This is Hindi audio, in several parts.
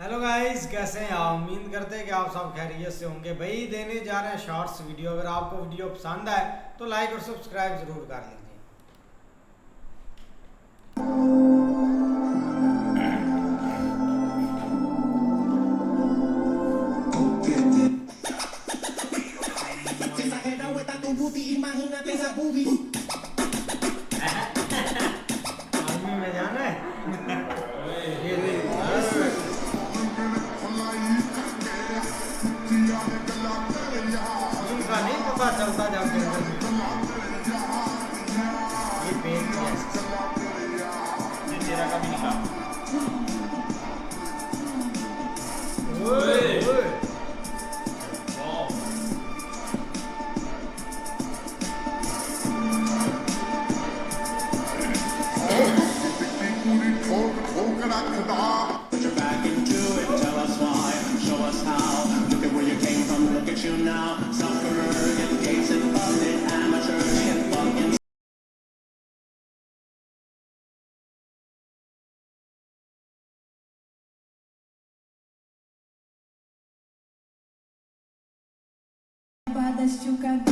हेलो गाइस, कैसे हैं आप? उम्मीद करते हैं कि आप सब खैरियत से होंगे। भाई देने जा रहे हैं शॉर्ट्स वीडियो। अगर आपको वीडियो पसंद आए तो लाइक और सब्सक्राइब जरूर कर लीजिए। आर्मी में जाना है। ये उनका नहीं पता चलता जब जंगल में ये पेड़ ये तेरा का भी निकाल। ओए ओए Put your back into it, tell us why, show us how. Look at where you came from, look at you now. Sufferer, get gates and funded, amateurs, get fucking. Você pode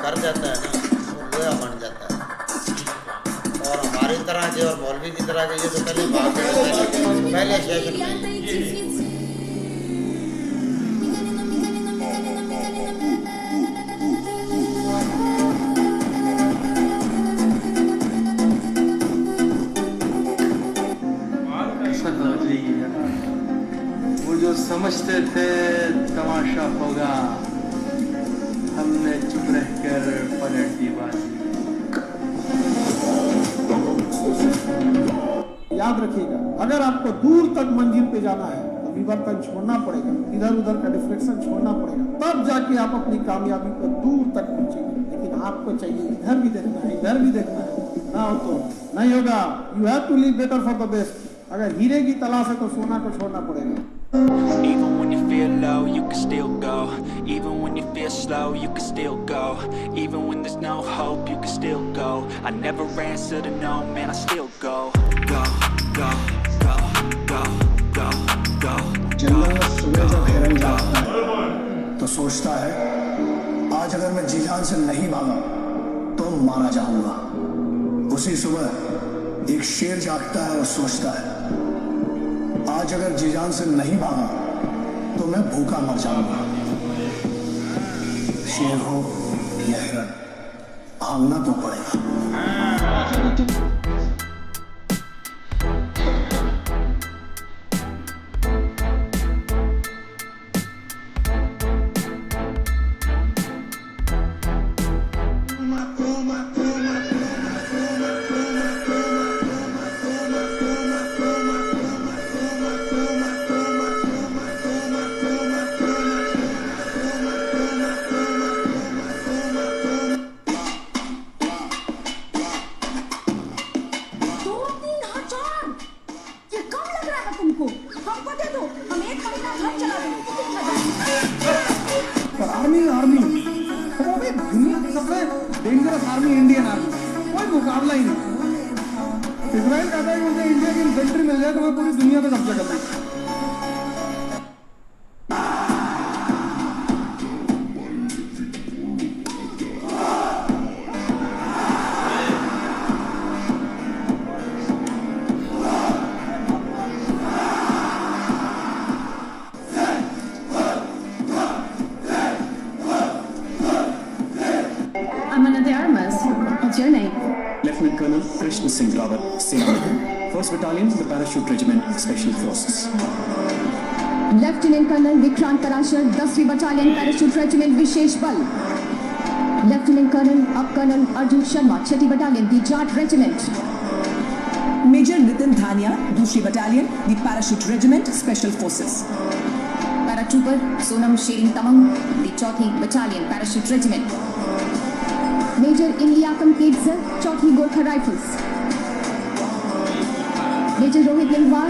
कर जाता है ना वो गोया बन जाता है। और हमारी तरह के और मौलवी की तरह के ये तो पहले भाग गए पहले सेशन में। वो जो समझते थे तमाशा होगा, हमने चुप रहकर पलट दी बाजी। याद रखिएगा, अगर आपको दूर तक मंजिल पे जाना है तो विवर्तन छोड़ना पड़ेगा, इधर उधर का डिफ्लेक्शन छोड़ना पड़ेगा, तब जाके आप अपनी कामयाबी पर दूर तक पहुंचेंगे। लेकिन आपको चाहिए इधर भी देखना है, इधर भी देखना है, ना हो तो नहीं होगा। You have to live better for the best. अगर हीरे की तलाश है तो सोना को छोड़ना पड़ेगा। Even when you feel low, you can still go. Even when you feel slow, you can still go. Even when there's no hope, you can still go. I never answer to no, man, I still go. Go, go, go, go, go, go. जन्नत सुबह जब हिरन जागता है तो सोचता है आज आज अगर मैं जी जान से नहीं भागा तो मारा जाऊंगा। उसी सुबह एक शेर जागता है और सोचता है, आज अगर जी जान से नहीं भागा तो मैं भूखा मर जाऊंगा। शेर हो या हिरण, भागना तो पड़ेगा। आर्मी वो भी दुनिया की सबसे डेंजरस आर्मी इंडियन आर्मी, कोई मुकाबला ही नहीं। इजराइल कहता है कि मुझे इंडिया की इन्फेंट्री मिल जाए तो मैं पूरी दुनिया पे कब्जा कर दूँ। I'm Anna de Armas. What's your name? Lieutenant Colonel Krishna Singh Rawat, Sena, 1st Battalion, the Parachute Regiment, Special Forces. Lieutenant Colonel Vikrant Parashar, 10वीं Battalion, Parachute Regiment, विशेष बल. Lieutenant Colonel अब Colonel Arjun Sharma, 6th Battalion, the Jat Regiment. Major Nitin Dhania, 2nd Battalion, the Parachute Regiment, Special Forces. Paratrooper Sonam Shering Tamang, the 4th Battalion, Parachute Regiment. Major Inliakam Kedzer, 4th Gorkha Rifles. Major Rohit Lingwar,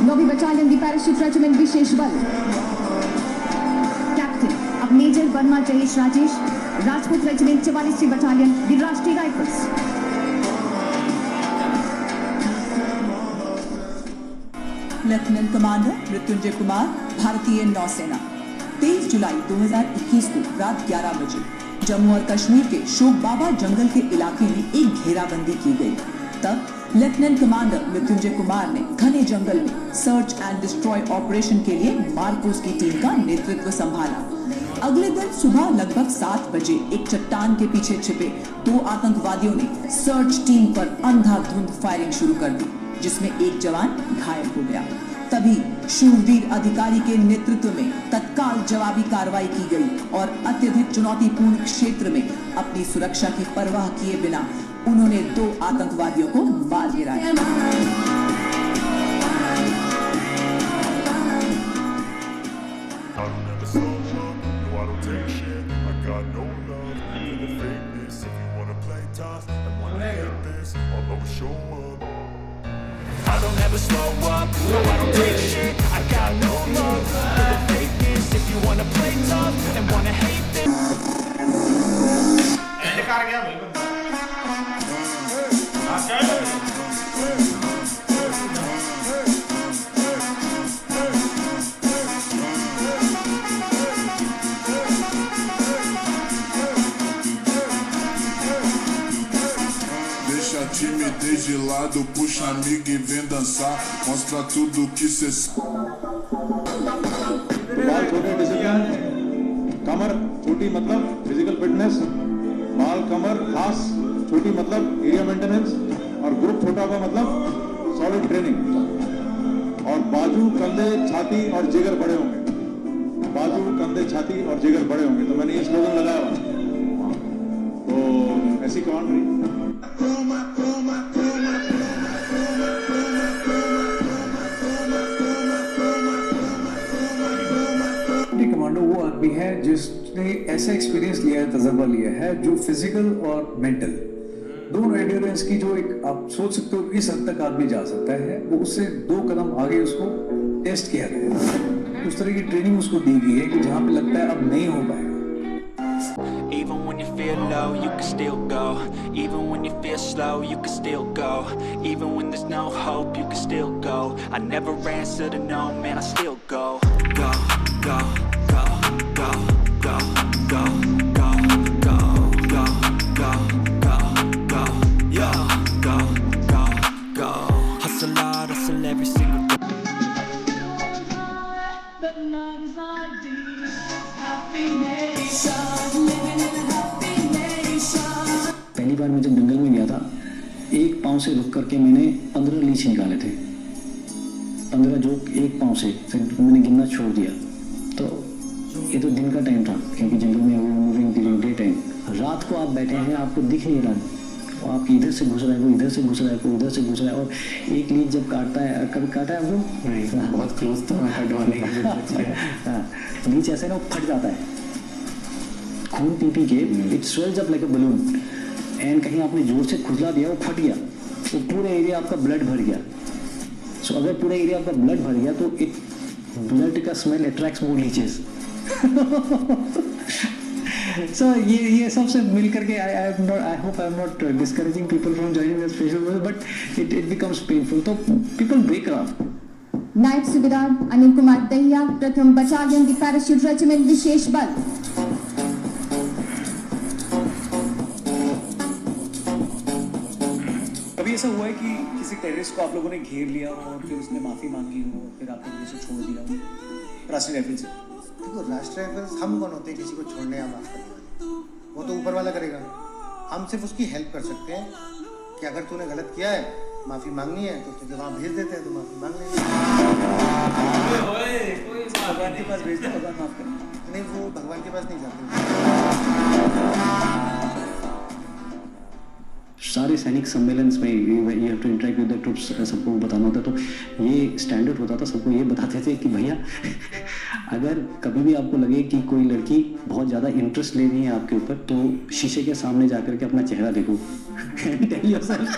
9वीं Battalion, the Parachute Regiment, विशेष बल. Captain अब Major Verma Jayesh Rajesh, Rajput Regiment, 44वीं Battalion, the Rashtriya Rifles. Lieutenant commander Mrityunjay Kumar, भारतीय नौसेना। 23 जुलाई 2021 को रात 11 बजे जम्मू और कश्मीर के शोक बाबा जंगल के इलाके में एक घेराबंदी की गई। तब लेफ्टिनेंट कमांडर मृत्युंजय कुमार ने घने जंगल में सर्च एंड डिस्ट्रॉय ऑपरेशन के लिए मार्कोस की टीम का नेतृत्व संभाला। अगले दिन सुबह लगभग 7 बजे एक चट्टान के पीछे छिपे 2 आतंकवादियों ने सर्च टीम पर अंधाधुंध फायरिंग शुरू कर दी, जिसमें एक जवान घायल हो गया। तभी शूरवीर अधिकारी के नेतृत्व में तत्काल जवाबी कार्रवाई की गई और अत्यधिक चुनौतीपूर्ण क्षेत्र में अपनी सुरक्षा की परवाह किए बिना उन्होंने 2 आतंकवादियों को मार गिराया। I don't ever slow up, no I don't take shit. I got no love for the fakeness. If you wanna play tough and wanna hate this. Car गया भाई बंदा। हाँ क्या है? Deixa a timidez de lado, puxa amigo e vem dançar. Mostra tudo que cê sabe. बाल छोटे डिसिप्लिन, कमर छोटी मतलब फिजिकल फिटनेस, बाल कमर खास छोटी मतलब एरिया मेंटेनेंस, और ग्रुप छोटा हुआ मतलब सॉलिड ट्रेनिंग। और बाजू कंधे छाती और जिगर बड़े होंगे, बाजू कंधे छाती और जिगर बड़े होंगे। तो मैंने ये स्लोगन लगाया हुआ, तो ऐसी कमांड रही। कमांडो वो आदमी है जिसने ऐसा एक्सपीरियंस लिया है, तजर्बा लिया है, जो फिजिकल और मेंटल दोनों एंड्योरेंस की जो एक आप सोच सकते हो इस हद तक आदमी जा सकता है, वो उससे 2 कदम आगे उसको टेस्ट किया गया है। उस तरह की ट्रेनिंग उसको दी गई है कि जहाँ पे लगता है अब नहीं हो पाएगा। Even when you feel low, you can still go. Even when you feel slow, you can still go. Even when there's no hope, you can still go. I never answer to no, man, I still go. Go, go, go, go, go, go, go. बार मैं जब जंगल में गया था, एक पाँव से रुक करके मैंने 15 लीच निकाले थे, 15 जो एक पाँव से, फिर मैंने गिनना छोड़ दिया। तो ये तो दिन का टाइम था, क्योंकि जंगल में मूविंग ड्यूरिंग डे टाइम। रात को आप बैठे हैं, आपको दिख नहीं रहा, वो आप इधर से घुस रहा है, वो इधर से घुस रहा है, वो उधर से घुस रहा है, और एक लीच जब काटता है, कभी काटा है आपको? नहीं, बहुत क्लोज था मैं हटवाने का। हाँ, लीच ऐसे ना वो फट जाता है, खून पी पी के it swells up like a balloon, and कहीं आपने जोर से खुजला दिया, वो फट गया, वो पूरे एरिया आपका ब्लड भर गया। सो अगर पूरे एरिया आपका ब्लड भर गया तो इट ब्लड का स्मेल अट्रैक्ट्स मोर लीचेस। सो ये सबसे मिल करके I hope I am not discouraging people from joining the special force, but it becomes painful, तो पीपल ब्रेक अप। नायब सूबेदार अनिल कुमार दहिया, प्रथम बटालियन द पैराशूट रेजिमेंट विशेष बल। कभी ऐसा हुआ है कि किसी टेररिस्ट को आप लोगों ने घेर लिया हो और फिर उसने माफी मांगी हो, फिर आप लोगों ने उसे छोड़ दिया हो राष्ट्रीय राइफल से? देखो, राष्ट्रीय राइफल्स हम कौन होते हैं किसी को छोड़ने या माफ करने वाले? वो तो ऊपर वाला करेगा। हम सिर्फ उसकी हेल्प कर सकते हैं कि अगर तूने गलत किया है, माफी मांगनी है, तो तुझे वहाँ भेज देते हैं, तो माफी मांग लेंगे। भगवान के पास भेज दो, भगवान माफ करें। नहीं, वो भगवान के पास नहीं जाते। सारे सैनिक सम्मेलन में you have to interact with the troops, सबको बताना होता, तो ये स्टैंडर्ड होता था, सबको ये बताते थे कि भैया अगर कभी भी आपको लगे कि कोई लड़की बहुत ज़्यादा इंटरेस्ट ले रही है आपके ऊपर, तो शीशे के सामने जा करके अपना चेहरा देखो, टेल योरसेल्फ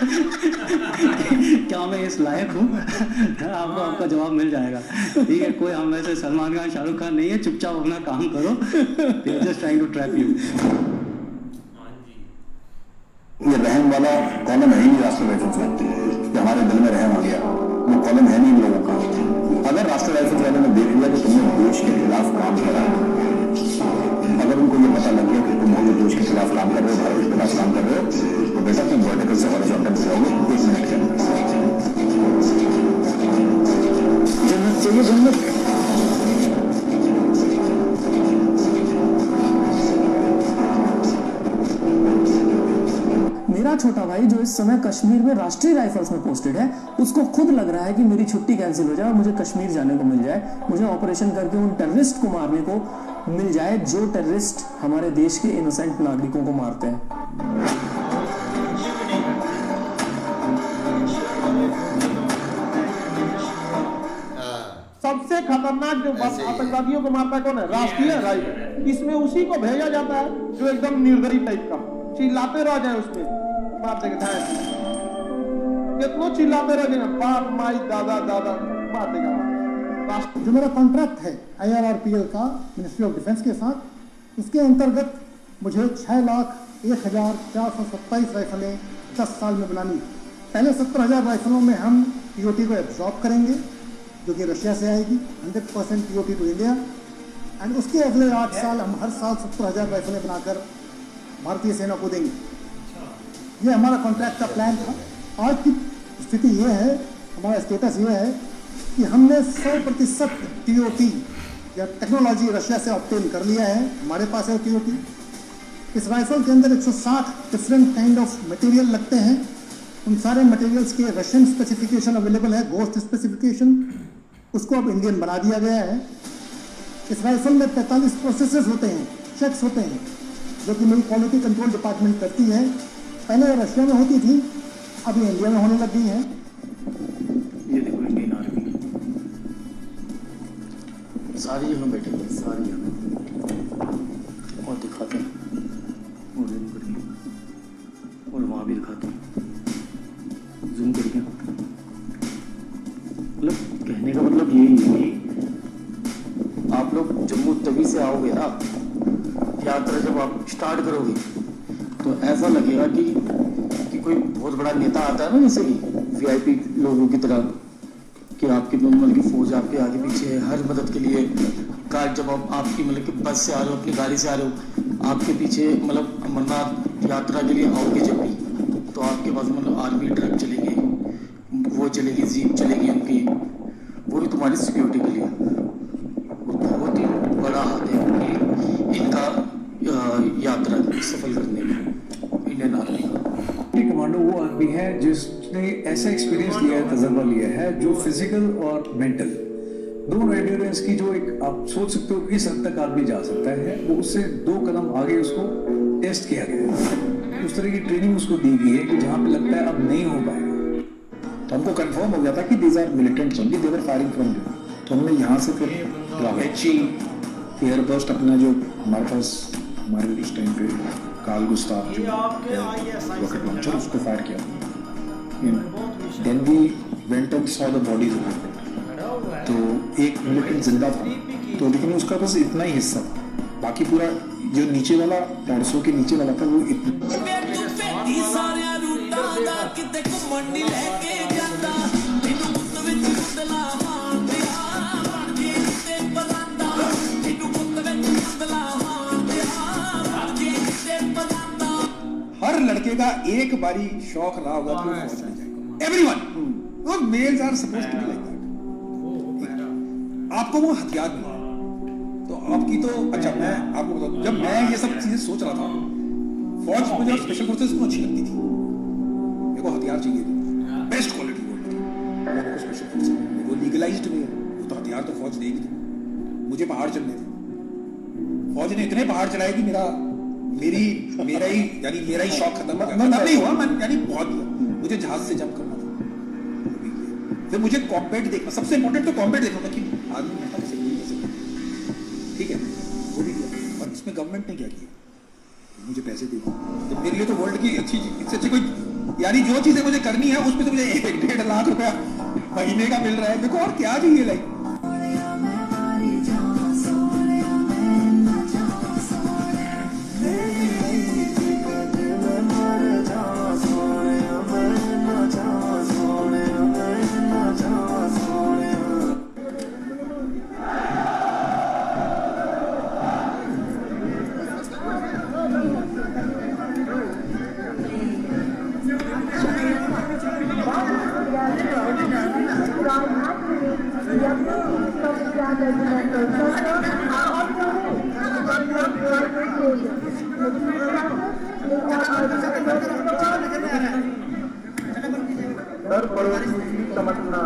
क्या मैं इस लायक हूँ, आपको आपका जवाब मिल जाएगा। ठीक है, कोई हम वैसे सलमान खान शाहरुख खान नहीं है, चुपचाप अपना काम करो, they are just trying to trap you. ये रहम वाला कॉलम है ही नहीं राष्ट्रीय राइफल्स में, कि हमारे दिल में रहम आ गया, वो कॉलम है नहीं इन लोगों का। अगर राष्ट्रीय राइफल्स वाले ने देख लिया कि तुमने देश के खिलाफ काम करा, अगर उनको ये पता लग गया कि तुम मुझे देश के खिलाफ काम कर रहे हो, भारत के खिलाफ काम कर रहे हो, तो बेटा तुम वर्टिकल से हॉरिजॉन्टल हो जाओगे 1 मिनट के अंदर। जन्नत चाहिए, जन्नत। मेरा छोटा भाई जो इस समय कश्मीर में राष्ट्रीय राइफल्स में पोस्टेड है, उसको खुद लग रहा है कि मेरी छुट्टी कैंसिल हो जाए और मुझे कश्मीर जाने को मिल जाए, मुझे ऑपरेशन करके उन टेररिस्ट को मारने को मिल जाए जो टेररिस्ट हमारे देश के इनोसेंट नागरिकों को मारते हैं। सबसे खतरनाक जो आतंकवादियों को मारता है कौन है? राष्ट्रीय राइफल। इसमें उसी को भेजा जाता है जो एकदम निर्दयी टाइप का, चिल्लाते रह जाए उसमें, मार देगा, कितना चिल्लाते रह जाए, बाप माई दादा दादा मार देगा। जो मेरा कॉन्ट्रैक्ट है IRRPL का मिनिस्ट्री ऑफ डिफेंस के साथ, इसके अंतर्गत मुझे 6,01,427 राइफलें 10 साल में बनानी। पहले 17,000 राइफलों में हम TOT को एब्जॉर्ब करेंगे, जो कि रशिया से आएगी, 100% TOT टू इंडिया, एंड उसके अगले 8 साल हम हर साल 17,000 राइफलें बनाकर भारतीय सेना को देंगे। ये हमारा कॉन्ट्रैक्ट का प्लान था। आज की स्थिति ये है, हमारा स्टेटस ये है कि हमने 100% TOT या टेक्नोलॉजी रशिया से ऑब्टेन कर लिया है, हमारे पास है TOT। इस राइफल के अंदर 160 डिफरेंट काइंड ऑफ मटेरियल लगते हैं। उन सारे मटेरियल्स के रशियन स्पेसिफिकेशन अवेलेबल है, गोस्ट स्पेसिफिकेशन, उसको अब इंडियन बना दिया गया है। इस राइफल में 45 प्रोसेसेस होते हैं, चेक्स होते हैं, जो कि मेरी क्वालिटी कंट्रोल डिपार्टमेंट करती है। पहले रशिया में होती थी, अभी इंडिया में होने लग गई है। ये देखो इंडियन आर्मी सारी जगह बैठे हुए, सारी जगह, और दिखाते हैं, और वहाँ भी दिखाते हैं, जूम करके। मतलब कहने का मतलब यही है कि आप लोग जम्मू तवी से आओगे ना, यात्रा जब आप स्टार्ट करोगे तो ऐसा लगेगा कि कोई बहुत बड़ा नेता आता है ना, जैसे कि VIP लोगों की तरह, कि आपकी मतलब की फौज आपके आगे पीछे है हर मदद के लिए। कार जब आप आपकी मतलब कि बस से आ रहे हो, अपनी गाड़ी से आ रहे हो, आपके पीछे मतलब अमरनाथ यात्रा के लिए आओगे जब भी, तो आपके पास मतलब आर्मी ट्रक चलेगी, वो चलेगी, जीप चलेगी उनकी, वो भी तुम्हारी सिक्योरिटी के लिए। बहुत ही बड़ा हाथ है इनका यात्रा सफल करने में इंडियन आर्मी का। कमांडो वो आदमी है जिसने ऐसा एक्सपीरियंस लिया है, तजर्बा लिया है, जो फिजिकल और मेंटल दोनों एंड्योरेंस की जो एक आप सोच सकते हो इस हद तक आदमी जा सकता है, वो उससे 2 कदम आगे उसको टेस्ट किया गया है। उस तरह की ट्रेनिंग उसको दी गई है कि जहाँ पे लगता है अब नहीं हो पाएगा, तो हमको कंफर्म हो गया था कि these are militants only, they were firing from you. तो हमने यहाँ से फिर एचई एयरबस्ट अपना जो हमारे पास हमारे उस टाइम पे काल गुस्ताफ जो रॉकेट लॉन्चर उसको फायर किया। Then we went and saw the bodies of people. तो एक मिलिटेंट जिंदा था, तो लेकिन उसका बस इतना ही हिस्सा था, बाकी पूरा जो नीचे वाला 350 के नीचे वाला था वो हर लड़के का एक बारी शौक रहा होगा कि फौज में जाए। Everyone, males are supposed to be like that. आपको वो हथियार मिला, तो आपकी तो अच्छा मैं आपको बताऊं, जब मैं ये सब चीजें सोच रहा था, फौज मुझे स्पेशल फोर्सेस को अच्छी लगती थी, मेरे को हथियार चाहिए थे बेस्ट क्वालिटी वो स्पेशल फोर्सेस वो लीगलाइज्ड में, वो तो हथियार तो फौज देगी थी। मुझे पहाड़ चढ़ने थे, फौज ने इतने पहाड़ चढ़ाए कि मेरा ही शौक खत्म हो गया। नहीं हुआ, मैं यानी बहुत मुझे जहाज से जंप करना था, फिर मुझे कॉम्बैट देखना, सबसे इंपॉर्टेंट तो कॉम्बैट देखना था कि आदमी ठीक है, वो भी किया। और इसमें गवर्नमेंट ने क्या किया, मुझे पैसे दे दिए। तो मेरे लिए तो वर्ल्ड की अच्छी इससे अच्छी कोई यानी जो चीजें मुझे करनी है उसमें तो मुझे 1-1.5 लाख रुपया महीने का मिल रहा है, देखो और क्या चाहिए लाइक। दर पड़ोसी की तमन्ना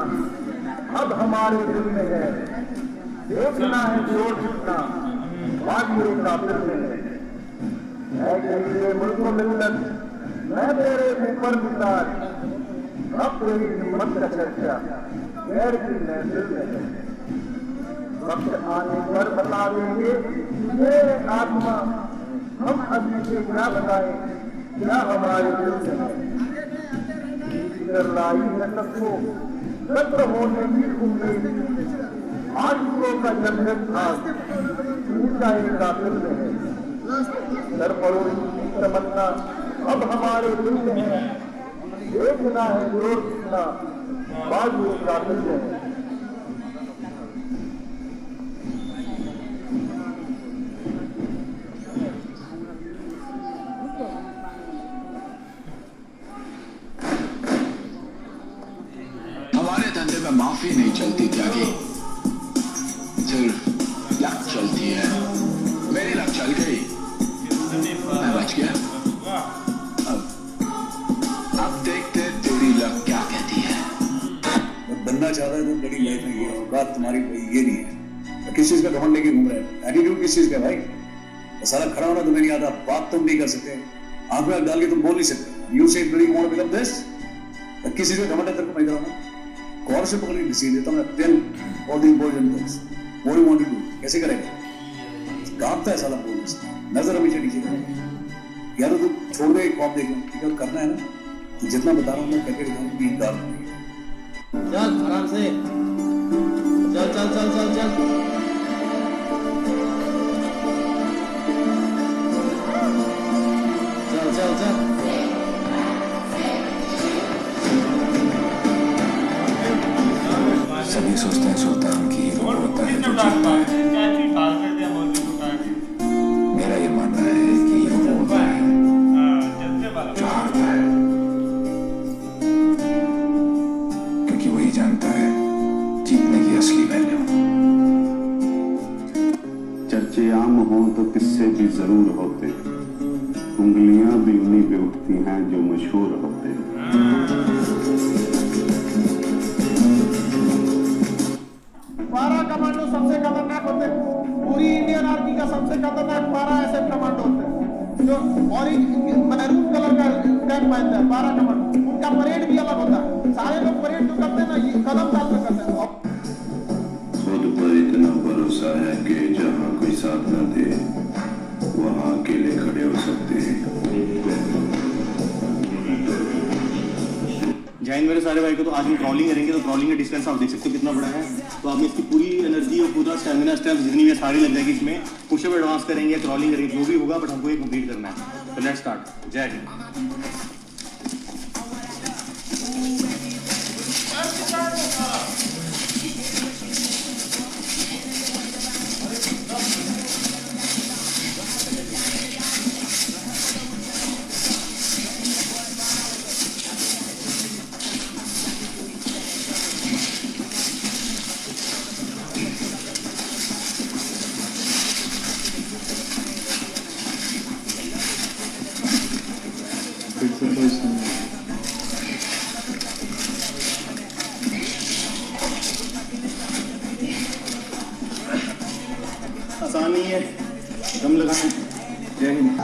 अब हमारे दिल में है, देखना है जोर जितना बागियों का फिर में है। कहिए मुल्को मिल्लत मैं तेरे ऊपर मिसाल, अब तेरी हिम्मत का चर्चा गैर की महफिल में है। वक्त आने पर बता देंगे मेरे आत्मा, हम अभी से क्या बताएं क्या हमारे दिल में है। लाई है सबको सत्र होने की उम्मीद, आशिकों का जन्नत था ऊंचा एक काफिल में है। दर पड़ोसी की तमन्ना अब हमारे दिल में है, देखना है जोर कितना बाजू काफिल में है। हमारे धंधे में माफी नहीं चलती त्यागी, सिर्फ लक चलती है। मेरी लक चल गई, मैं बच गया। अब देखते तेरी लक क्या कहती है। बनना चाहता है तो बड़ी लाइफ में ये बात तुम्हारी ये नहीं है। तो किस चीज का घमंड लेके घूम रहे हैं, एटीट्यूड किस चीज का भाई। तो सारा खड़ा होना तुम्हें नहीं आता, बात तुम नहीं कर सकते, आंख में डाल के तुम बोल नहीं सकते। You say bloody want to become this, किस चीज का घमंड है तेरे को मैं इधर आना कौन से पकड़ के डिसीजन देता हूं मैं। Tell all the boys and girls what you want to do, कैसे करेगा। कांपता है साला बोल, नजर हमेशा नीचे रहे। या तो तुम छोड़ दे, कॉप देख लो, ठीक है करना है ना, तो जितना बता रहा हूं मैं करके दिखाऊंगा कि इंकार नहीं। चल आराम से, चल चल चल चल चल चल चल चल। सभी सोचते हैं सुल्तान की हीरो होता है जो जीतता है। मेरा ये मानना है कि हीरो वो होता है जो हारता है, क्योंकि वही जानता है जीतने की असली वैल्यू। चर्चे आम हों तो किस्से भी जरूर होते, उंगलियां भी उन्हीं पे उठती हैं जो मशहूर होते हैं। पारा कमांडो सबसे खतरनाक होते हैं। पूरी इंडियन आर्मी का सबसे खतरनाक पारा ऐसे कमांडो होते हैं जो मैरून कलर का टैग पहनते हैं। पारा कमांडो, उनका परेड भी अलग होता है। सारे लोग परेड जो करते हैं ना, ये कदम डाल कर करते हैं। खुद पर इतना भरोसा है कि जहाँ कोई साथ न दे वहाँ अकेले खड़े हो सकते हैं। जैन मेरे सारे भाई को, तो आज हम क्रॉलिंग करेंगे। तो क्रॉलिंग का डिस्टेंस आप देख सकते हो कितना बड़ा है। तो आप इसकी पूरी एनर्जी और पूरा स्टैमिना स्ट्रेंथ जितनी भी सारी लग जाएगी इसमें। पुशअप एडवांस करेंगे, क्रॉलिंग करेंगे, जो भी होगा, बट हमको ये कंप्लीट करना है। तो लेट्स स्टार्ट। जय हिंद। आसान नहीं है, दम लगाएं। जय हिंद।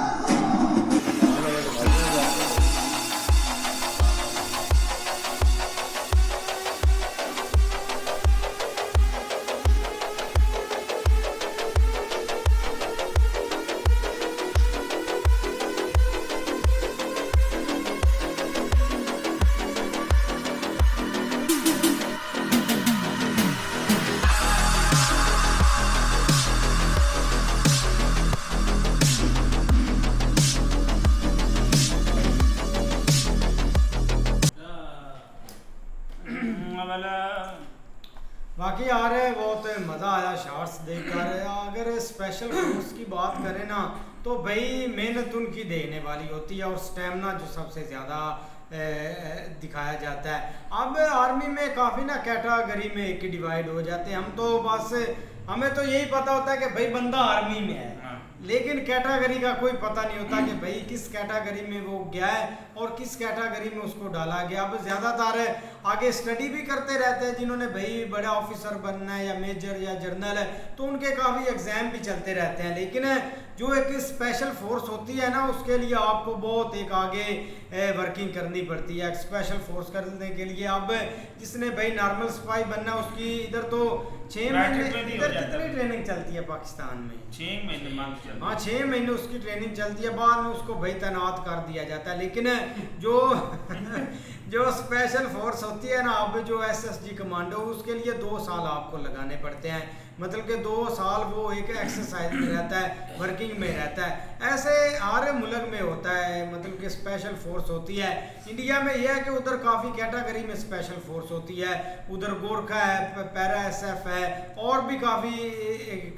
बाकी यार बहुत मज़ा आया शॉर्ट्स देखकर। अगर स्पेशल फोर्स की बात करें ना, तो भाई मेहनत उनकी देखने वाली होती है और स्टेमिना जो सबसे ज़्यादा दिखाया जाता है। अब आर्मी में काफ़ी ना कैटेगरी में एक डिवाइड हो जाते हैं। हम तो बस हमें तो यही पता होता है कि भाई बंदा आर्मी में है, लेकिन कैटेगरी का कोई पता नहीं होता कि भाई किस कैटेगरी में वो गया है और किस कैटेगरी में उसको डाला गया। अब ज़्यादातर आगे स्टडी भी करते रहते हैं जिन्होंने भाई बड़ा ऑफिसर बनना है या मेजर या जनरल है, तो उनके काफ़ी एग्ज़ाम भी चलते रहते हैं। लेकिन जो एक स्पेशल फोर्स होती है ना, उसके लिए आपको बहुत एक आगे वर्किंग करनी पड़ती है। स्पेशल फोर्स करने के लिए अब जिसने भाई नॉर्मल सिपाही बनना, उसकी इधर तो 6 महीने, इधर कितनी ट्रेनिंग चलती है पाकिस्तान में? 6 महीने। हाँ, 6 महीने उसकी ट्रेनिंग चलती है, बाद में उसको भाई तैनात कर दिया जाता है। लेकिन जो स्पेशल फोर्स होती है ना, अब जो SSG कमांडो, उसके लिए 2 साल आपको लगाने पड़ते हैं। मतलब कि 2 साल वो एक एक्सरसाइज में रहता है, वर्किंग में रहता है। ऐसे हर मुल्क में होता है, मतलब कि स्पेशल फोर्स होती है। इंडिया में यह है कि उधर काफ़ी कैटेगरी में स्पेशल फोर्स होती है। उधर गोरखा है, पैरा SF है, और भी काफ़ी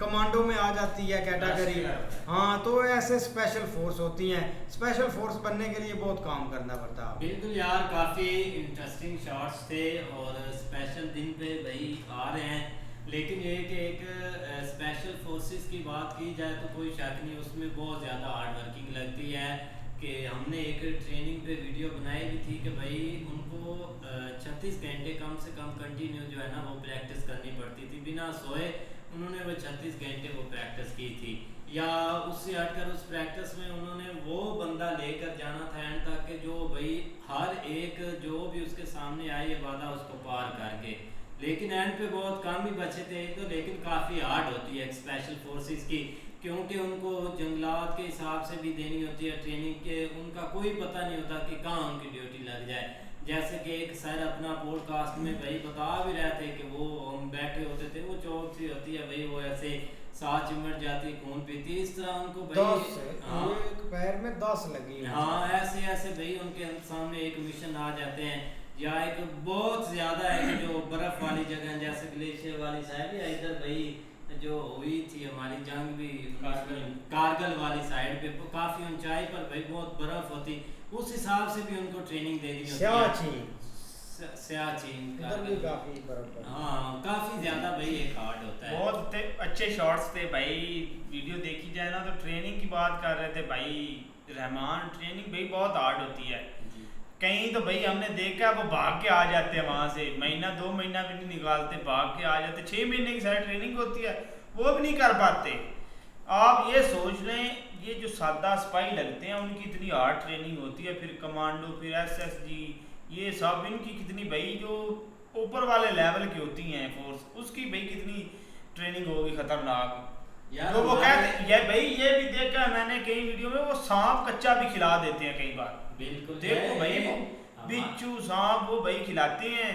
कमांडो में आ जाती है कैटेगरी। हाँ, तो ऐसे स्पेशल फोर्स होती हैं। स्पेशल फोर्स बनने के लिए बहुत काम करना पड़ता है। बिल्कुल यार, काफ़ी इंटरेस्टिंग शॉट्स थे और स्पेशल दिन पे भाई आ रहे हैं। लेकिन ये कि एक स्पेशल फोर्सेस की बात की जाए तो कोई शक नहीं, उसमें बहुत ज़्यादा हार्ड वर्किंग लगती है। कि हमने एक ट्रेनिंग पे वीडियो बनाई भी थी कि भाई उनको 36 घंटे कम से कम कंटिन्यू जो है ना वो प्रैक्टिस करनी पड़ती थी, बिना सोए उन्होंने वो 36 घंटे वो प्रैक्टिस की थी। या उससे हटकर उस प्रैक्टिस में उन्होंने वो बंदा लेकर जाना था एंड तक कि जो भाई हर एक जो भी उसके सामने आई बाधा उसको पार करके। लेकिन एंड पे बहुत कम ही बचे थे तो, लेकिन काफ़ी हार्ड होती है स्पेशल फोर्सेस की, क्योंकि उनको जंगलात के हिसाब से भी देनी होती है ट्रेनिंग के। उनका कोई पता नहीं होता कि कहाँ उनकी ड्यूटी लग जाए। जैसे कि एक सर अपना पॉडकास्ट में भाई बता भी रहे थे कि वो हम बैठे होते थे, वो चौक सी होती है भाई, वो ऐसे सांस चिमट जाती, खून पीती, इस तरह उनको भाई एक पैर में 10 लगी। हाँ, ऐसे ऐसे भाई उनके सामने एक मिशन आ जाते हैं। या एक बहुत ज़्यादा है कि जो बर्फ़ वाली जगह जैसे ग्लेशियर वाली साइड या इधर भाई जो हुई थी हमारी जंग भी कारगिल वाली साइड पे, तो काफ़ी ऊंचाई पर भाई बहुत बर्फ़ होती, उस हिसाब से भी उनको ट्रेनिंग दे दी होती है। सियाचिन इधर भी काफी फर्क पड़ा। हाँ काफी ज्यादा भाई एक हार्ड होता है। बहुत अच्छे शॉट्स थे भाई। वीडियो देखी जाए ना तो ट्रेनिंग की बात कर रहे थे भाई रहमान, ट्रेनिंग भाई बहुत हार्ड होती है। कहीं तो भाई हमने देखा वो भाग के आ जाते हैं वहाँ से, महीना 2 महीना भी नहीं निकालते, भाग के आ जाते। 6 महीने की सारी ट्रेनिंग होती है वो भी नहीं कर पाते। आप ये सोच लें ये जो सादा सिपाही लगते हैं उनकी इतनी हार्ड ट्रेनिंग होती है, फिर कमांडो, फिर SSG, ये सब इनकी कितनी भाई जो ऊपर वाले लेवल की होती हैं फोर्स, उसकी भाई कितनी ट्रेनिंग होगी खतरनाक। तो वो कहते ये भाई ये भी देखा मैंने कई वीडियो में, वो सांप कच्चा भी खिला देते हैं कई बार। बिल्कुल देखो भाई वो बिच्छू सांप वो भाई खिलाते हैं।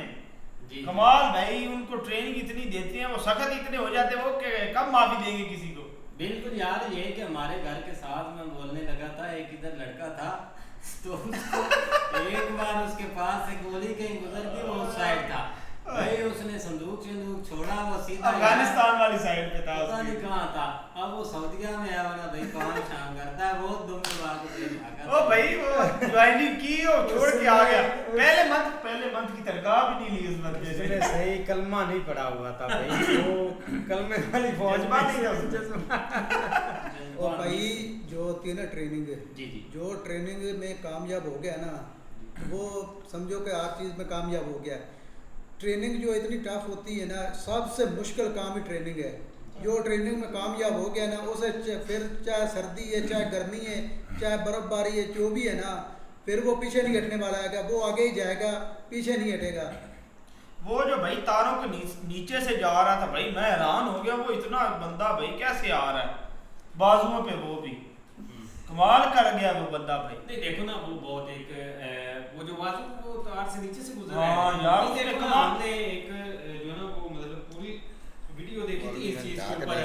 कमाल भाई, उनको ट्रेनिंग इतनी देते हैं, वो सख्त इतने हो जाते हैं, वो कब माफी देंगे किसी को। बिल्कुल यार, ये कि हमारे घर के साथ में बोलने लगा था, एक इधर लड़का था तो एक बार उसके पास एक गोली कहीं गुजर गई, वो उस साइड था भाई, उसने संदूक छोड़ा, वो सीधा अफगानिस्तान वाली साइड पे था, पता नहीं कहाँ था। अब वो सऊदीया में आया वाला भाई काम शाम करता है, बहुत दुम में बात ओ भाई वो ज्वाइनिंग की और छोड़ के आ गया। पहले मंथ की तनख्वाह भी नहीं ली उस बंदे से। सही कलमा नहीं पड़ा हुआ था भाई, वो कलमे वाली फौज में नहीं था। और भाई जो होती है ना ट्रेनिंग, जो ट्रेनिंग में कामयाब हो गया ना, वो समझो कि हर चीज़ में कामयाब हो गया। ट्रेनिंग जो इतनी टफ होती है ना, सबसे मुश्किल काम ही ट्रेनिंग है। जो ट्रेनिंग में कामयाब हो गया ना, उसे फिर चाहे सर्दी है, चाहे गर्मी है, चाहे बर्फबारी है, जो भी है ना, फिर वो पीछे नहीं हटने वाला है, वो आगे ही जाएगा, पीछे नहीं हटेगा। वो जो भाई तारों के नीचे से जा रहा था भाई, मैं हैरान हो गया, वो इतना बंदा भाई कैसे आ रहा है बाजुओं पे, वो भी कमाल कर गया वो बंदा भाई। नहीं देखो ना, वो बहुत एक वो जो बाजू वो तार से नीचे से गुजर रहा है। हाँ यार देखो ना, हमने एक जो है ना वो मतलब पूरी वीडियो देखी थी इस चीज के ऊपर,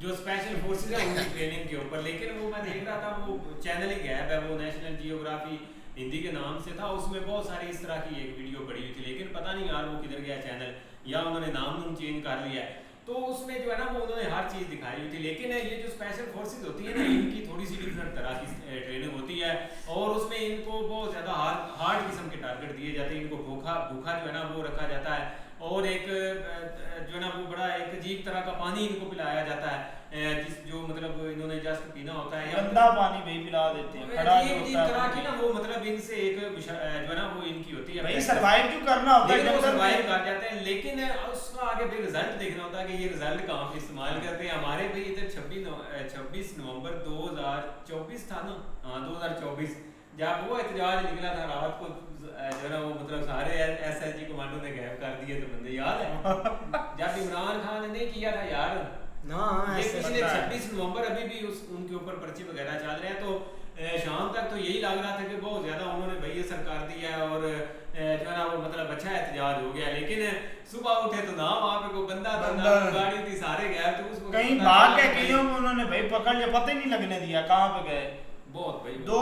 जो स्पेशल फोर्सेस है उनकी ट्रेनिंग के ऊपर, लेकिन वो मैं देख रहा था वो चैनल ही गैप है, वो नेशनल जियोग्राफी हिंदी के नाम से था, उसमें बहुत सारी इस तरह की एक वीडियो पड़ी हुई थी, लेकिन पता नहीं यार वो किधर गया चैनल, या उन्होंने नाम चेंज कर लिया है। तो उसमें जो है ना वो उन्होंने हर चीज़ दिखाई हुई थी, लेकिन ये जो स्पेशल फोर्सेस होती है ना, इनकी थोड़ी सी डिफरेंट तरह की ट्रेनिंग होती है, और उसमें इनको बहुत ज़्यादा हार्ड किस्म के टारगेट दिए जाते हैं, इनको भूखा जो है ना वो रखा जाता है, और एक जो है ना वो बड़ा एक अजीब तरह का पानी इनको पिलाया जाता है, जो मतलब इन्होंने जस्ट पीना होता है, गंदा पानी भी पिला देते हैं, खड़ा जो होता है तरह की ना, वो मतलब इनसे एक जो है ना वो इनकी होती है भाई, सर्वाइव क्यों करना होता है, सर्वाइव कर जाते हैं, लेकिन उसका आगे भी रिजल्ट देखना होता है कि ये रिजल्ट कहाँ पे इस्तेमाल करते हैं। हमारे भाई इधर 26 नवंबर 2024 था ना, हाँ 2024, जब वो एहतजाज निकला था रात को, जो ना वो मतलब सारे SSG कमांडो ने गायब कर दिए थे बंदे, याद है जब इमरान खान ने नहीं किया था यार ना, ये पिछले 26 नवंबर अभी भी उनके ऊपर पर्चे वगैरह चल रहे हैं, तो शाम तक तो यही लग रहा था कि बहुत ज्यादा उन्होंने भैया सरकार दी है, और जो है ना वो मतलब अच्छा एहतजाज हो गया, लेकिन सुबह उठे तो ना वहाँ पे कोई बंदा गाड़ी थी, सारे गए तो उसको कहीं भाग के कहीं उन्होंने भाई पकड़ लिया, पता ही नहीं लगने दिया कहाँ पे गए। बहुत भाई दो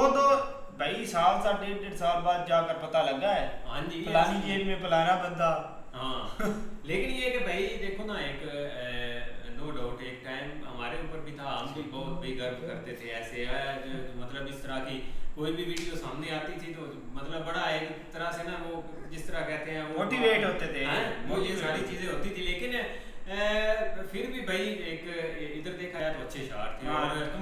भाई साल 1.5 साल बाद जाकर पता लगा है। हाँ जी, फलानी जेल में फलाना बंदा। हाँ लेकिन ये कि भाई देखो ना, एक नो डाउट एक टाइम हमारे ऊपर भी था, हम भी बहुत भाई गर्व करते थे ऐसे, मतलब इस तरह की कोई भी वीडियो सामने आती थी तो मतलब बड़ा एक तरह से ना वो जिस तरह कहते हैं वो मोटिवेट होते थे, वो ये सारी चीजें होती थी, लेकिन फिर भी भाई एक इधर देखा जाए तो अच्छे शॉट थे,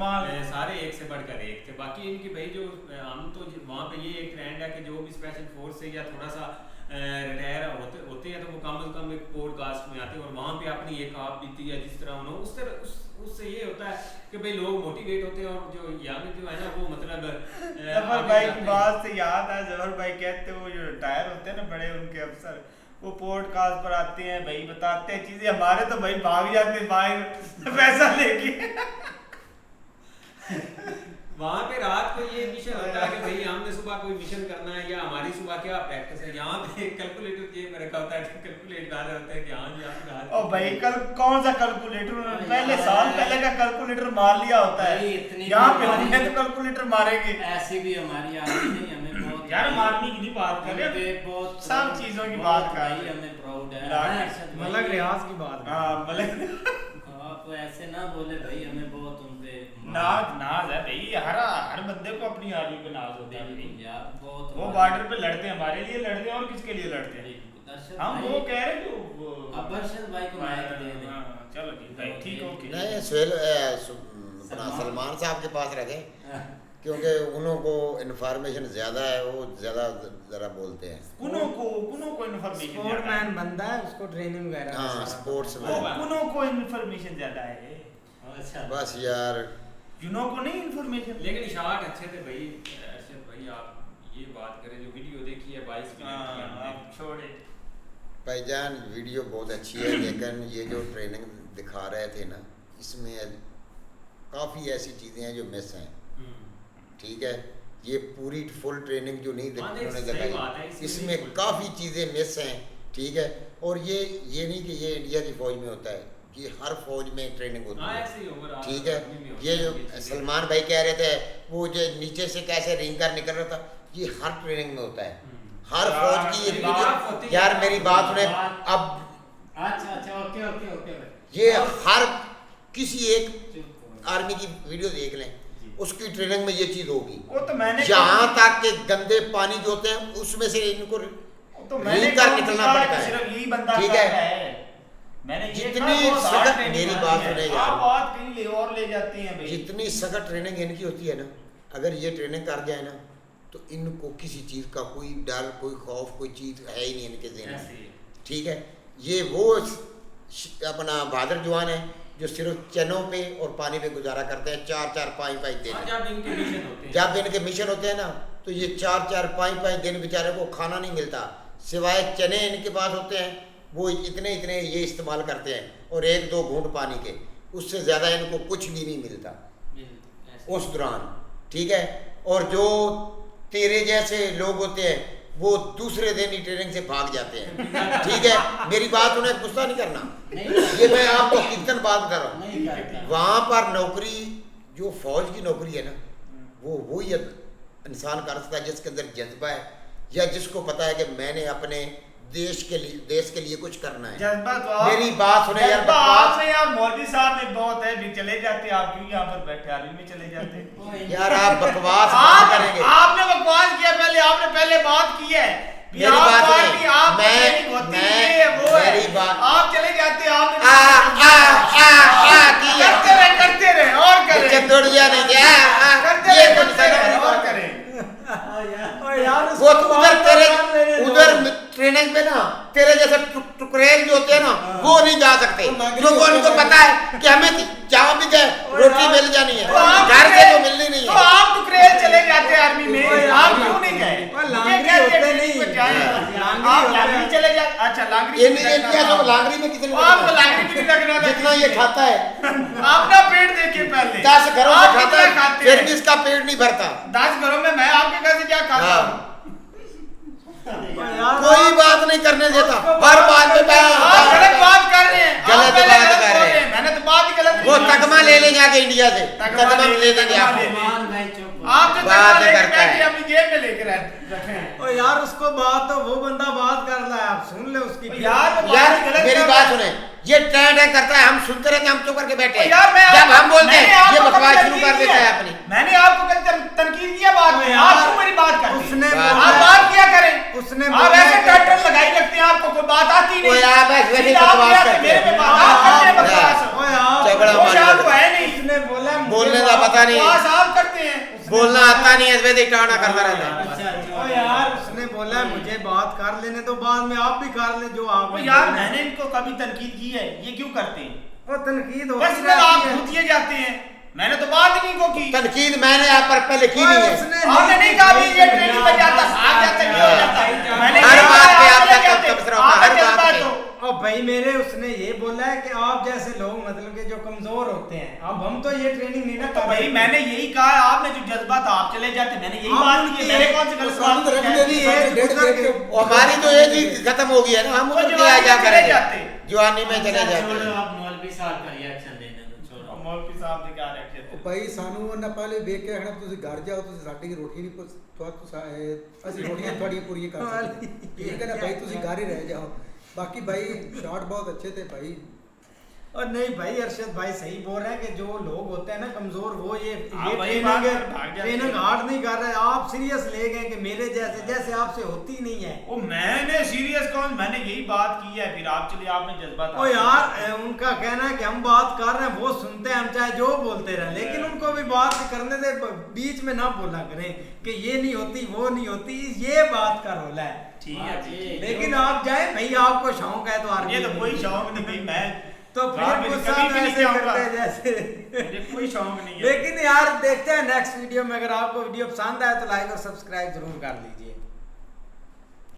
और सारे एक से बढ़कर एक थे। बाकी इनकी भाई जो हम तो वहाँ पे ये एक ट्रेंड है कि जो भी स्पेशल फोर्स है या थोड़ा सा रिटायर होते हैं तो वो कम से कम एक पॉडकास्ट में आते हैं, और वहाँ पे अपनी एक आप बीती है जिस तरह उन्होंने उस तरह उससे ये होता है कि भाई लोग मोटिवेट होते हैं, और जो यंग जो है ना वो मतलब जफर भाई की बात से याद है, जफर भाई कहते वो जो रिटायर होते हैं ना बड़े उनके अफसर, वो पॉडकास्ट पर आते हैं भाई, बताते हैं चीजें, हमारे तो भाई भाग जाते हैं बाहर पैसा लेके वहाँ पे रात को ये मिशन होता है कि भाई हमने सुबह कोई मिशन करना है, या हमारी सुबह क्या प्रैक्टिस है, यहाँ पे कैलकुलेटर जेब में रखा होता है, कैलकुलेट कर रहे होते हैं कि हाँ जी आपकी रात। ओ भाई कल कौन सा कैलकुलेटर, पहले साल पहले का कैलकुलेटर मार लिया होता है, यहाँ पे हमने तो कैलकुलेटर मारेंगे। ऐसी भी हमारी आदत नहीं, हमें बहुत यार मारने की नहीं बात कर रहे, बहुत सब चीजों की बात कर रहे हैं, हमें प्राउड है, मलक रियाज की बात, हाँ मलक आप ऐसे ना बोले भाई, हमें बहुत उन पे नाज है भाई, हर बंदे को अपनी आर्मी पे नाज होता है भाई यार, बहुत वो बॉर्डर पे लड़ते हैं, हमारे लिए लड़ते हैं और किसके लिए लड़ते हैं? हम वो कह रहे जो अब अर्शद भाई को माइक दे दें। चलो जी भाई ठीक, ओके। नहीं अपना सलमान साहब के पास रखें क्योंकि उनको इन्फॉर्मेशन ज़्यादा है, वो ज़्यादा ज़रा बोलते हैं। उनको इन्फॉर्मेशन स्पोर्टमैन बंदा है, उसको ट्रेनिंग वगैरह हाँ स्पोर्ट्समैन उनको इन्फॉर्मेशन ज़्यादा है। अच्छा बस यार युनो को नहीं इन्फॉर्मेशन, लेकिन शॉट अच्छे थे भाई। अर्शद भाई आप ये बात करें जो वीडियो देखी है 22 मिनट की हमने, छोड़े भाईजान वीडियो बहुत अच्छी है, लेकिन ये जो ट्रेनिंग दिखा रहे थे ना, इसमें काफ़ी ऐसी चीज़ें हैं जो मिस हैं। ठीक है, ये पूरी फुल ट्रेनिंग जो नहीं उन्होंने दिखाई, इसमें काफ़ी चीज़ें मिस हैं। ठीक है, और ये नहीं कि ये इंडिया की फ़ौज में होता है, ये हर फौज में ट्रेनिंग होती है। ठीक है, ये जो सलमान भाई कह रहे थे वो जो नीचे से कैसे रिंग कर निकल रहा था, ये हर ट्रेनिंग में होता है, हर फौज की ये यार मेरी बात सुने अब। अच्छा ओके ये हर किसी एक आर्मी की वीडियो देख लें, उसकी ट्रेनिंग में ये चीज होगी। जहाँ तक के गंदे पानी जो होते हैं उसमें से इनको रिंग कर निकलना पड़ता है। ठीक है, जितनी सख्त मेरी बात सुने यार, बात कहीं ले और ले जाते हैं भाई। जितनी सख्त ट्रेनिंग इनकी होती है ना, अगर ये ट्रेनिंग कर जाए ना तो इनको किसी चीज़ का कोई डर, कोई खौफ, कोई चीज़ है ही नहीं इनके ज़हन में। ठीक है, ये वो अपना बहादुर जवान है जो सिर्फ चनों पे और पानी पे गुजारा करते हैं 4-5 दिन। जब इनके मिशन होते हैं ना तो ये 4-5 दिन बेचारे को खाना नहीं मिलता, सिवाय चने इनके पास होते हैं, वो इतने ये इस्तेमाल करते हैं और 1-2 घूंट पानी के, उससे ज़्यादा इनको कुछ भी नहीं मिलता उस दौरान। ठीक है, और जो तेरे जैसे लोग होते हैं वो दूसरे दिन ही ट्रेनिंग से भाग जाते हैं। ठीक है, मेरी बात उन्हें गुस्सा नहीं करना, ये मैं आपको कितन बात कर रहा हूँ। वहाँ पर नौकरी जो फौज की नौकरी है ना, वो वही इंसान कर सकता है जिसके अंदर जज्बा है, या जिसको पता है कि मैंने अपने देश के लिए कुछ करना है। जज्बा तो मेरी बात सुने यार, बकवास में यार मौलवी साहब में बहुत है भी, चले जाते आप क्यों यहाँ पर बैठे, आर्मी में चले जाते यार। आप बकवास करेंगे, आपने बकवास किया पहले, आपने पहले बात की है। मेरी बात सुने, मेरी बात, आप चले जाते, आप करते रहे और करें, चंदोड़िया नहीं करते रहे और करें। वो उधर ट्रेनिंग में ना तेरे जैसे टुकड़ेल जो होते हैं ना वो नहीं जा सकते, क्योंकि उनको पता है कि हमें जहाँ भी गए रोटी मिल जानी है, घर से तो मिलनी नहीं है। तो आप टुकड़ेल चले जाते आर्मी में, आप क्यों नहीं गए? आप लांगरी चले जाते। अच्छा लांगरी में कितने आपको लांगरी भी नहीं लगना था, जितना ये खाता है अपना पेट देखिए पहले। 10 घरों में खाता है, फिर भी इसका पेट नहीं भरता। 10 घरों में मैं आपके घर से क्या खाता हूँ? कोई बात नहीं करने देता, हर बात में गलत बात कर रहे हैं, गलत बात कर रहे हैं। मैंने तो बात ही गलत। वो तकमा ले लेंगे आके इंडिया से, तकमा ले देंगे आपको। आप जो बात करता है अपनी जेब में लेकर रखे। ओ यार उसको बात तो वो बंदा बात कर रहा है, आप सुन ले उसकी। यार मेरी बात सुने, ये टैं करता है, हम सुनते रहते हैं, हम चुप करके बैठे हैं। जब हम बोलते हैं ये बकवास शुरू कर देता है अपनी। मैंने आपको कल तनकीद किया बात में, आप क्यों मेरी बात करते हैं? उसने आप बात किया करें, उसने आप ऐसे टाइटल लगाई रखते हैं, आपको कोई बात आती नहीं। आप ऐसे बकवास करते हैं, बोलने का पता नहीं, आप करते हैं, बोलना आता नहीं है, वैसे टाना करता रहता है। ओ यार उसने बोला मुझे बात कर लेने तो बाद में आप भी कर ले जो आप। यार मैंने इनको कभी तनकीद की है, ये क्यों करते हैं? वो तनकीद बस आप भूतिए जाते हैं, मैंने तो बात ही नहीं को की। तनकीद मैंने आप पर पहले की नहीं है, आपने नहीं कहा भी ये ट्रेनिंग में जाता, भाग जाता, ये हो जाता। मैंने हर बात पे आपका तबसरा होता है, हर बात पे। और भाई मेरे उसने ये बोला है कि आप जैसे लोग मतलब कि जो कमजोर होते हैं, अब हम तो ये ट्रेनिंग नहीं ना तो भाई मैंने यही कहा, आपने जो जज्बा था आप चले जाते, मैंने यही बात की है। मेरे कौन से गलत सवाल हमारी तो एज ही खत्म हो गई है ना, हम उधर क्या जा करेंगे, जवानी में चले जाते हैं। आप मौलवी साहब का रिएक्शन देने दो, छोड़ो मौलवी साहब ने क्या रिएक्शन भाई सानू ना पहले देख के हना ਤੁਸੀਂ घर जाओ, ਤੁਸੀਂ ਸਾਡੀ ਰੋਟੀ ਨਹੀਂ ਅਸੀਂ ਰੋਟੀਆਂ ਤੁਹਾਡੀਆਂ ਪੂਰੀਆਂ ਕਰ ਸਕਦੇ, ठीक है ना भाई, ਤੁਸੀਂ घर ही रह जाओ। बाकी भाई शॉट बहुत अच्छे थे भाई, और नहीं भाई अरशद भाई सही बोल रहे हैं कि जो लोग होते हैं ना कमजोर वो ये वही बात पर भाग जाते ट्रेनिंग हैं। हार्ड नहीं कर रहे, आप सीरियस ले गए कि मेरे जैसे आपसे होती नहीं है। वो मैंने सीरियस कौन, मैंने यही बात की है, फिर आप चलिए आपने जज्बात। ओ यार उनका कहना है कि हम बात कर रहे हैं, वो सुनते हैं, हम चाहे जो बोलते रहे, लेकिन उनको भी बात करने दे, बीच में ना बोला करें कि ये नहीं होती वो नहीं होती, ये बात का रोला है। ठीक है जी, लेकिन आप जाए भाई, आपको शौक है तो आर्मी, ये तो कोई शौक नहीं भाई, मैं तो फिर गुस्सा ऐसे करते हैं जैसे मुझे कोई शौक नहीं है। लेकिन यार देखते हैं नेक्स्ट वीडियो में। अगर आपको वीडियो पसंद आए तो लाइक और सब्सक्राइब जरूर कर लीजिए।